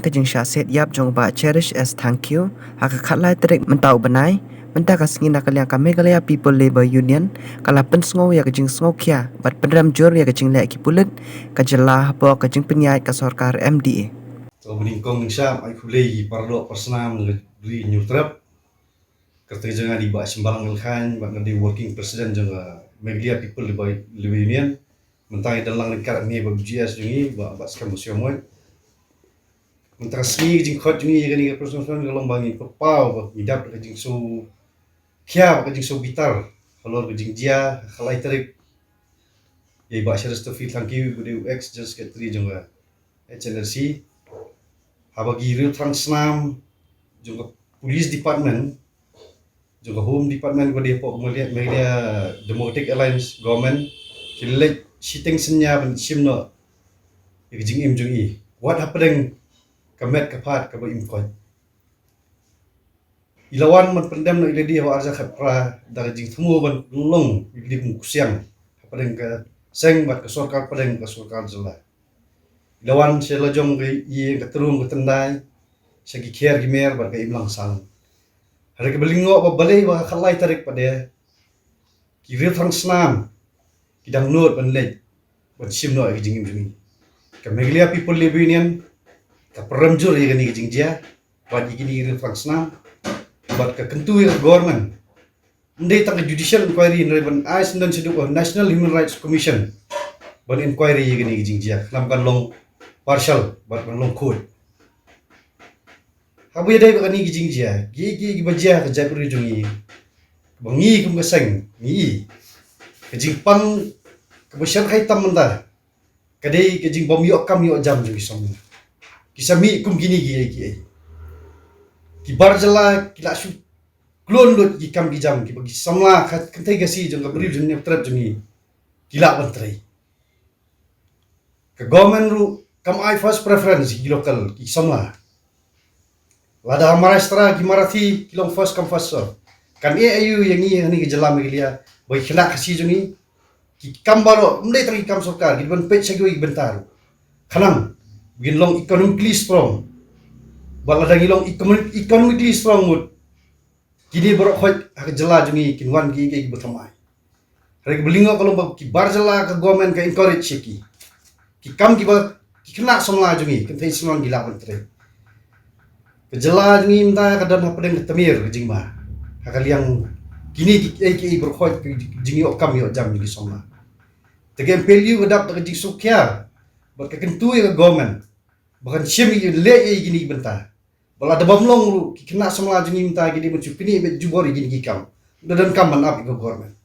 ke jingshah siat yap jong ba cherish as thank you haka khatlai trek mentau banai menta ka singina kaliang ka Meghalaya People Labour Union kala pensngo ya ke jing sngo kya bat pendram jor ya ke jing le ki pulit ka jylla bo ka jing penyai ka sarkar MDA to meningkong insya ai kulei parlo personam lebih nyutrap kerja jangan di bawah sembarang ngelkan bak ngadi working president jangan Meghalaya People Labour Union mentang dalam lingkar ni bak GS jungi bak skam museum mentang sini jing khot jungi gani ka personam kalau bangi pau bak hidap ka jing so kya ka jing so bitar halor ka jing jia khalai tarik ye bak shares to feel thank you good ex just get 3 jangan NHRC habagi real transnam juga police department juga home department ko dia po melihat media Democratic Alliance government kilek sitting senya ben simno jing im jungi what happening kamet kapat ka im ko ilawan man pendam no ile dia wa arja khapra dar jing thmu ban long ile kum kusiang happening ka seng bat ka sarkar padeng ka sarkar jylla ilawan sela jong ke ye ka terung ka tendai sagi kher gimer bar ka imlang sang hari ka belingo ba balai ba khalai tarik pada ki real transnam kidang not ban lej ban simno ka jing im jungi ka Meghalaya People Labour Union ka peramjur ye gani jing jia bat igini real transnam bat ka kentu ye government ndai tak judicial inquiry ban ais dan seduk National Human Rights Commission ban inquiry ye gani jing jia lam kan long partial bat ban long code habu dai ba ni jing jia gi bajia ka jaipur jungi bangi kum ka seng ngi ka jing pang ka besar khai tam manda ka dei ka jing bom yo kam yo jam jungi som kisami kum gini gi ki barjala ki la su klon lot ki kam gi jam ki bagi samla khat kantai gasi jong ka bri junni trap jungi kila bantrai ka government ru kam I first preference ki local ki samla lada Maharashtra ki Marathi ki long first come first serve kan AU yang ni ki jylla Meghalaya bai khina khasi jungi ki kam baro mdai tangi kam sarkar ki ban pech sagi bentar khanang begin long economically strong bala dang long economically strong mut kini baro khoj hak jylla jungi kinwan ki bethamai hari belingo kalau ki bar jylla ka government ka encourage ki kam ki ba ki khina samla jungi kan thai sinon gila bantre ke jylla jungi minta kadan hapdeng tamir jingma hakal yang kini ki baro khoj jingi okam yo jam jungi samla tege MPLU gadap tak jing sukya bat ka kentu ye government bahkan sim le ye gini benta bala da bamlong ru ki kena samla jungi minta gini mencu pini be jubor gini ki kam dan kam man up ke government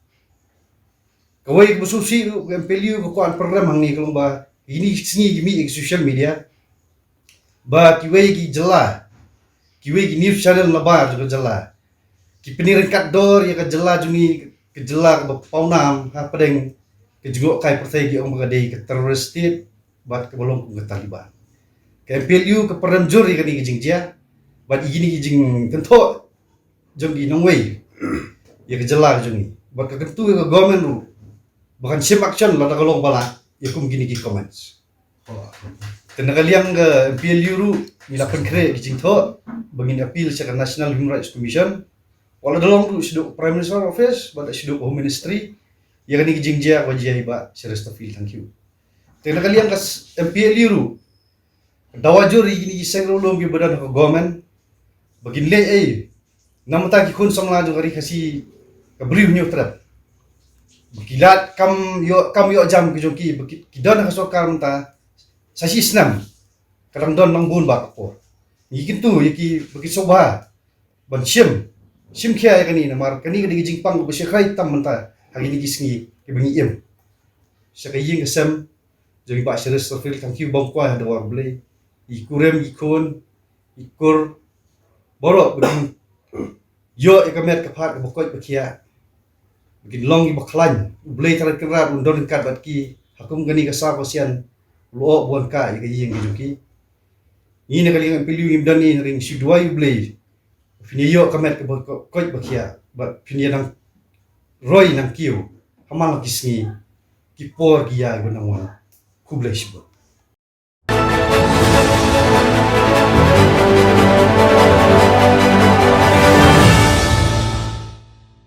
kawai ke susi ru MPLU ko an program hang ni kalau ba ini sini gimi social media ba ki wei ki jylla ki wei ki news channel labar juga jylla ki penirkat dor ya ka jylla jungi ke jylla ka paunam ha padeng ke jugok kai pertai gi ong bagadei ke terrorist state bat ke bolong ke Taliban ke MPLU ke peramjur ya ni jing jia bat igini jing kento jong di nongwei ya ke jylla jungi bat ke kentu ke government ru bahkan sim action la dagalong bala ya kum gini ki comments tenaga liang ke MPLU ru ila penkre di jing tho bangin appeal sa National Human Rights Commission wala dalong ru sidok Prime Minister office bat sidok Home Ministry ya gani jing jia ko jia iba serious to feel thank you tenaga liang ke MPLU ru Dawa juri gini seng rolong ki badan ko government bagin le namata ki khun samla jo gari khasi ka brief new trap kilat kam yo jam ki joki ki don ha sarkar menta sasi snam kadang don mangbun ba ko ni kintu yaki bagi soba ban sim khia kani namar kani gadi jingpang ko shekhai tam menta hagini gisngi ki bangi im sakaying kesem jogi ba serious to feel thank you bang kwa da war blay ikurem ikon ikur borok begin yo ekamet kapat bokoi bakia begin long baklan blay tarat kerat undon kat batki hakum gani kasa kosian lo bon ka ying juki ni ne kali MPLU imdan ni ring sidwai blay fini yo kamet bokoi bakia bat fini nang roy nang kiu hamal kisngi kipor giya gunang kublai shibo